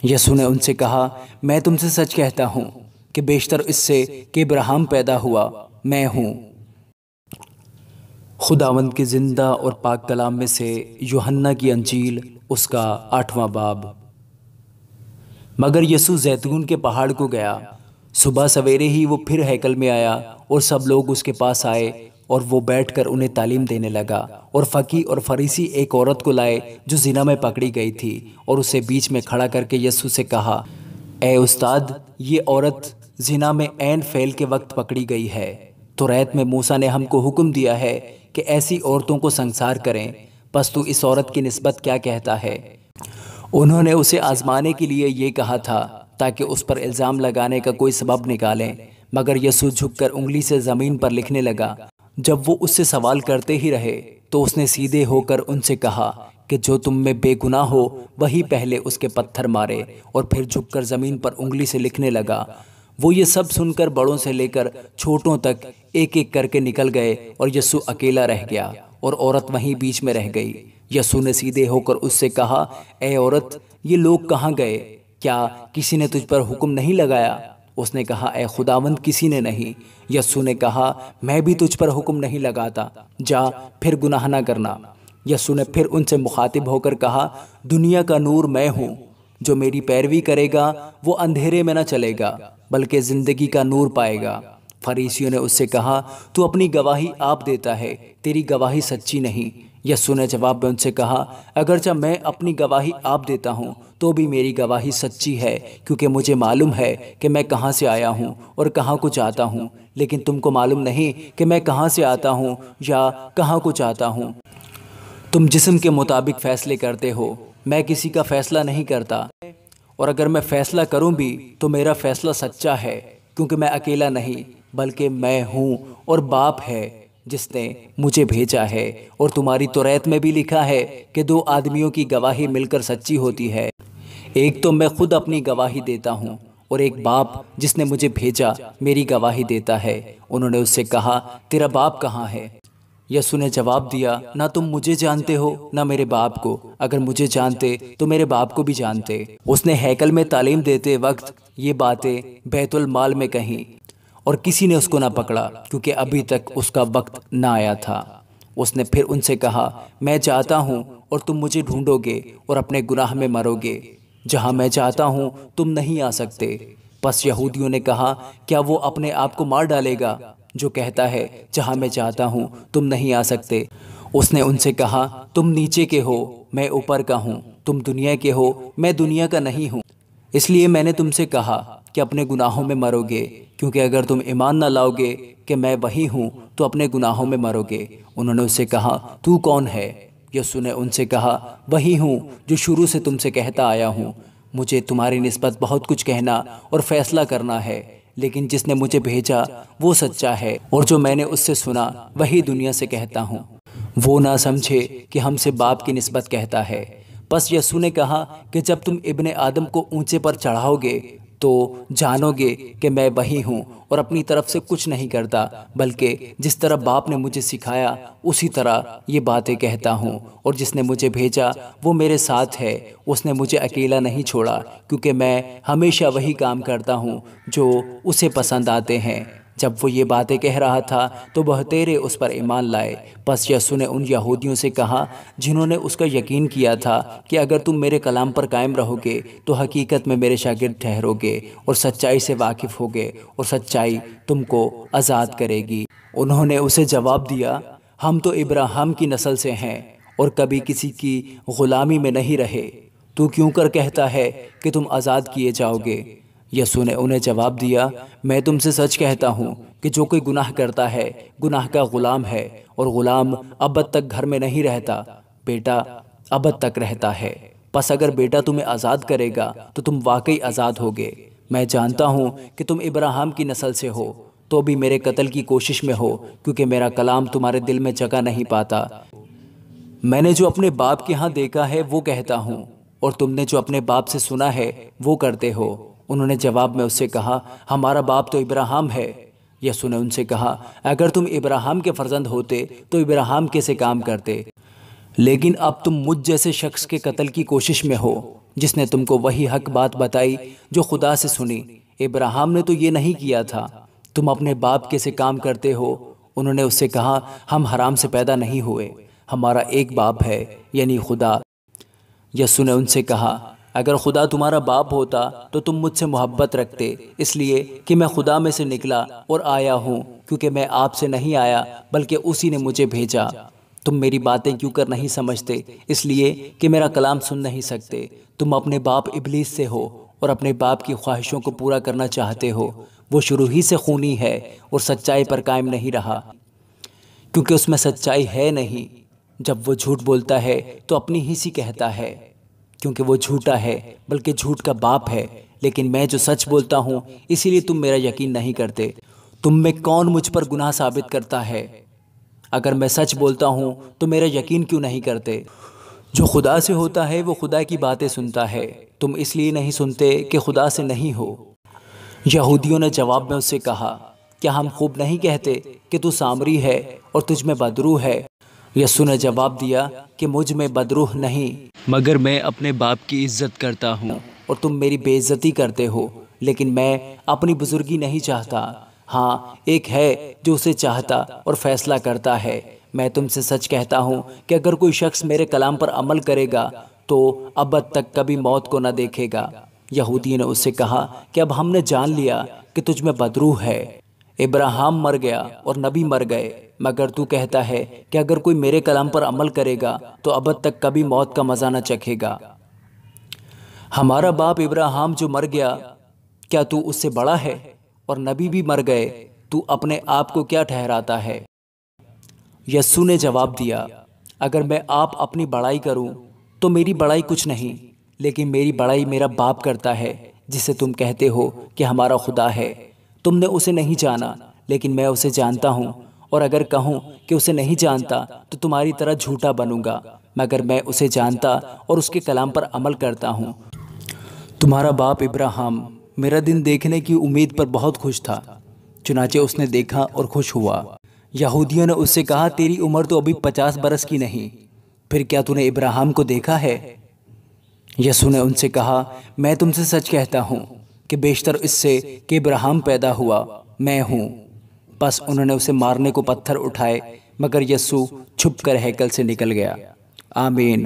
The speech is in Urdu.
یسوع نے ان سے کہا، میں تم سے سچ کہتا ہوں کہ بیشتر اس سے کہ ابراہیم پیدا ہوا میں ہوں۔ خداوند کے زندہ اور پاک کلام میں سے یوحنا کی انجیل، اس کا 8واں باب۔ مگر یسوع زیتون کے پہاڑ کو گیا۔ صبح سویرے ہی وہ پھر ہیکل میں آیا اور سب لوگ اس کے پاس آئے اور وہ بیٹھ کر انہیں تعلیم دینے لگا۔ اور فقیہ اور فریسی ایک عورت کو لائے جو زنا میں پکڑی گئی تھی، اور اسے بیچ میں کھڑا کر کے یسوع سے کہا، اے استاد، یہ عورت زنا میں عین فعل کے وقت پکڑی گئی ہے۔ توریت میں موسیٰ نے ہم کو حکم دیا ہے کہ ایسی عورتوں کو سنسار کریں، پس تو اس عورت کی نسبت کیا کہتا ہے؟ انہوں نے اسے آزمانے کے لیے یہ کہا تھا تاکہ اس پر الزام لگانے کا کوئی سبب نکالیں، مگر یسوع جھک کر انگلی سے زمین پر لکھنے لگا۔ جب وہ اس سے سوال کرتے ہی رہے تو اس نے سیدھے ہو کر ان سے کہا کہ جو تم میں بے گناہ ہو وہی پہلے اس کے پتھر مارے، اور پھر جھک کر زمین پر انگلی سے لکھنے لگا۔ وہ یہ سب سن کر بڑوں سے لے کر چھوٹوں تک ایک ایک کر کے نکل گئے، اور یسوع اکیلا رہ گیا اور عورت وہیں بیچ میں رہ گئی۔ یسوع نے سیدھے ہو کر اس سے کہا، اے عورت، یہ لوگ کہاں گئے؟ کیا کسی نے تجھ پر حکم نہیں لگایا؟ اس نے کہا، اے خداوند، کسی نے نہیں۔ یسوع نے کہا، میں بھی تجھ پر حکم نہیں لگاتا، جا پھر گناہ نہ کرنا۔ یسوع نے پھر ان سے مخاطب ہو کر کہا، دنیا کا نور میں ہوں، جو میری پیروی کرے گا وہ اندھیرے میں نہ چلے گا بلکہ زندگی کا نور پائے گا۔ فریسیوں نے اس سے کہا، تو اپنی گواہی آپ دیتا ہے، تیری گواہی سچی نہیں۔ یسوع نے جواب میں ان سے کہا، اگرچہ میں اپنی گواہی آپ دیتا ہوں تو بھی میری گواہی سچی ہے، کیونکہ مجھے معلوم ہے کہ میں کہاں سے آیا ہوں اور کہاں کو جاتا ہوں، لیکن تم کو معلوم نہیں کہ میں کہاں سے آتا ہوں یا کہاں کو جاتا ہوں۔ تم جسم کے مطابق فیصلے کرتے ہو، میں کسی کا فیصلہ نہیں کرتا، اور اگر میں فیصلہ کروں بھی تو میرا فیصلہ سچا ہے، کیونکہ میں اکیلا نہیں بلکہ میں ہوں اور باپ ہے جس نے مجھے بھیجا ہے۔ اور تمہاری توریت میں بھی لکھا ہے کہ دو آدمیوں کی گواہی مل کر سچی ہوتی ہے، ایک تو میں خود اپنی گواہی دیتا ہوں اور ایک باپ جس نے مجھے بھیجا میری گواہی دیتا ہے۔ انہوں نے اس سے کہا، تیرا باپ کہاں ہے؟ یسوع نے جواب دیا، نہ تم مجھے جانتے ہو نہ میرے باپ کو، اگر مجھے جانتے تو میرے باپ کو بھی جانتے۔ اس نے ہیکل میں تعلیم دیتے وقت یہ باتیں بیت المال میں کہیں، اور کسی نے اس کو نہ پکڑا کیونکہ ابھی تک اس کا وقت نہ آیا تھا۔ اس نے پھر ان سے کہا، میں جاتا ہوں اور تم مجھے ڈھونڈو گے اور اپنے گناہ میں مرو گے، جہاں میں جاتا ہوں تم نہیں آ سکتے۔ پس یہودیوں نے کہا، کیا وہ اپنے آپ کو مار ڈالے گا جو کہتا ہے جہاں میں جاتا ہوں تم نہیں آ سکتے؟ اس نے ان سے کہا، تم نیچے کے ہو، میں اوپر کا ہوں، تم دنیا کے ہو، میں دنیا کا نہیں ہوں۔ اس لیے میں نے تم سے کہا کہ اپنے گناہوں میں مرو گے، کیونکہ اگر تم ایمان نہ لاؤ گے کہ میں وہی ہوں تو اپنے گناہوں میں مرو گے۔ انہوں نے اس سے کہا، تو کون ہے؟ یسوع نے ان سے کہا، وہی ہوں جو شروع سے تم سے کہتا آیا ہوں۔ مجھے تمہاری نسبت بہت کچھ کہنا اور فیصلہ کرنا ہے، لیکن جس نے مجھے بھیجا وہ سچا ہے، اور جو میں نے اس سے سنا وہی دنیا سے کہتا ہوں۔ وہ نہ سمجھے کہ ہم سے باپ کی نسبت کہتا ہے۔ پس یسوع نے کہا کہ جب تم ابن آدم کو اونچے پر چڑھاؤ گے تو جانو گے کہ میں وہی ہوں اور اپنی طرف سے کچھ نہیں کرتا، بلکہ جس طرح باپ نے مجھے سکھایا اسی طرح یہ باتیں کہتا ہوں، اور جس نے مجھے بھیجا وہ میرے ساتھ ہے۔ اس نے مجھے اکیلا نہیں چھوڑا، کیونکہ میں ہمیشہ وہی کام کرتا ہوں جو اسے پسند آتے ہیں۔ جب وہ یہ باتیں کہہ رہا تھا تو بہتیرے اس پر ایمان لائے۔ پس یسوع نے ان یہودیوں سے کہا جنہوں نے اس کا یقین کیا تھا کہ اگر تم میرے کلام پر قائم رہو گے تو حقیقت میں میرے شاگرد ٹھہرو گے اور سچائی سے واقف ہوگے، اور سچائی تم کو آزاد کرے گی۔ انہوں نے اسے جواب دیا، ہم تو ابراہیم کی نسل سے ہیں اور کبھی کسی کی غلامی میں نہیں رہے، تو کیوں کر کہتا ہے کہ تم آزاد کیے جاؤ گے؟ یسوع نے انہیں جواب دیا، میں تم سے سچ کہتا ہوں کہ جو کوئی گناہ کرتا ہے گناہ کا غلام ہے، اور غلام ابد تک گھر میں نہیں رہتا، بیٹا ابد تک رہتا ہے۔ پس اگر بیٹا تمہیں آزاد کرے گا تو تم واقعی آزاد ہوگے۔ میں جانتا ہوں کہ تم ابراہیم کی نسل سے ہو، تو بھی میرے قتل کی کوشش میں ہو، کیونکہ میرا کلام تمہارے دل میں جگہ نہیں پاتا۔ میں نے جو اپنے باپ کے ہاں دیکھا ہے وہ کہتا ہوں، اور تم نے جو اپنے باپ سے سنا ہے وہ کرتے ہو۔ انہوں نے جواب میں اس سے کہا، ہمارا باپ تو ابراہیم ہے۔ یسوع نے ان سے کہا، اگر تم ابراہیم کے فرزند ہوتے تو ابراہیم کیسے کام کرتے؟ لیکن اب تم مجھ جیسے شخص کے قتل کی کوشش میں ہو۔ جس نے تم کو وہی حق بات بتائی جو خدا سے سنی۔ ابراہیم نے تو یہ نہیں کیا تھا۔ تم اپنے باپ کے سے کام کرتے ہو۔ انہوں نے اس سے کہا، ہم حرام سے پیدا نہیں ہوئے، ہمارا ایک باپ ہے، یعنی خدا۔ یسوع نے ان سے کہا، اگر خدا تمہارا باپ ہوتا تو تم مجھ سے محبت رکھتے، اس لیے کہ میں خدا میں سے نکلا اور آیا ہوں، کیونکہ میں آپ سے نہیں آیا بلکہ اسی نے مجھے بھیجا۔ تم میری باتیں کیوں کر نہیں سمجھتے؟ اس لیے کہ میرا کلام سن نہیں سکتے۔ تم اپنے باپ ابلیس سے ہو اور اپنے باپ کی خواہشوں کو پورا کرنا چاہتے ہو۔ وہ شروع ہی سے خونی ہے اور سچائی پر قائم نہیں رہا، کیونکہ اس میں سچائی ہے نہیں۔ جب وہ جھوٹ بولتا ہے تو اپنی ہی سی کہتا ہے، کیونکہ وہ جھوٹا ہے بلکہ جھوٹ کا باپ ہے۔ لیکن میں جو سچ بولتا ہوں، اسی لیے تم میرا یقین نہیں کرتے۔ تم میں کون مجھ پر گناہ ثابت کرتا ہے؟ اگر میں سچ بولتا ہوں تو میرا یقین کیوں نہیں کرتے؟ جو خدا سے ہوتا ہے وہ خدا کی باتیں سنتا ہے، تم اس لیے نہیں سنتے کہ خدا سے نہیں ہو۔ یہودیوں نے جواب میں اس سے کہا، کیا ہم خوب نہیں کہتے کہ تو سامری ہے اور تجھ میں بدروح ہے؟ یسوع نے جواب دیا کہ مجھ میں بدروح نہیں، مگر میں اپنے باپ کی عزت کرتا ہوں اور تم میری بے عزتی کرتے ہو۔ لیکن میں اپنی بزرگی نہیں چاہتا، ہاں ایک ہے جو اسے چاہتا اور فیصلہ کرتا ہے۔ میں تم سے سچ کہتا ہوں کہ اگر کوئی شخص میرے کلام پر عمل کرے گا تو ابد تک کبھی موت کو نہ دیکھے گا۔ یہودی نے اس سے کہا کہ اب ہم نے جان لیا کہ تجھ میں بدروح ہے۔ ابراہیم مر گیا اور نبی مر گئے، مگر تو کہتا ہے کہ اگر کوئی میرے کلام پر عمل کرے گا تو ابد تک کبھی موت کا مزہ نہ چکھے گا۔ ہمارا باپ ابراہیم جو مر گیا، کیا تو اس سے بڑا ہے؟ اور نبی بھی مر گئے، تو اپنے آپ کو کیا ٹھہراتا ہے؟ یسوع نے جواب دیا، اگر میں آپ اپنی بڑائی کروں تو میری بڑائی کچھ نہیں، لیکن میری بڑائی میرا باپ کرتا ہے، جسے تم کہتے ہو کہ ہمارا خدا ہے۔ تم نے اسے نہیں جانا، لیکن میں اسے جانتا ہوں، اور اگر کہوں کہ اسے نہیں جانتا تو تمہاری طرح جھوٹا بنوں گا، مگر میں اسے جانتا اور اس کے کلام پر عمل کرتا ہوں۔ تمہارا باپ ابراہیم میرا دن دیکھنے کی امید پر بہت خوش تھا، چنانچہ اس نے دیکھا اور خوش ہوا۔ یہودیوں نے اس سے کہا، تیری عمر تو ابھی 50 برس کی نہیں، پھر کیا تو نے ابراہیم کو دیکھا ہے؟ یسوع نے ان سے کہا، میں تم سے سچ کہتا ہوں کہ بیشتر اس سے کہ ابراہیم پیدا ہوا میں ہوں۔ بس انہوں نے اسے مارنے کو پتھر اٹھائے، مگر یسوع چھپ کر ہیکل سے نکل گیا۔ آمین۔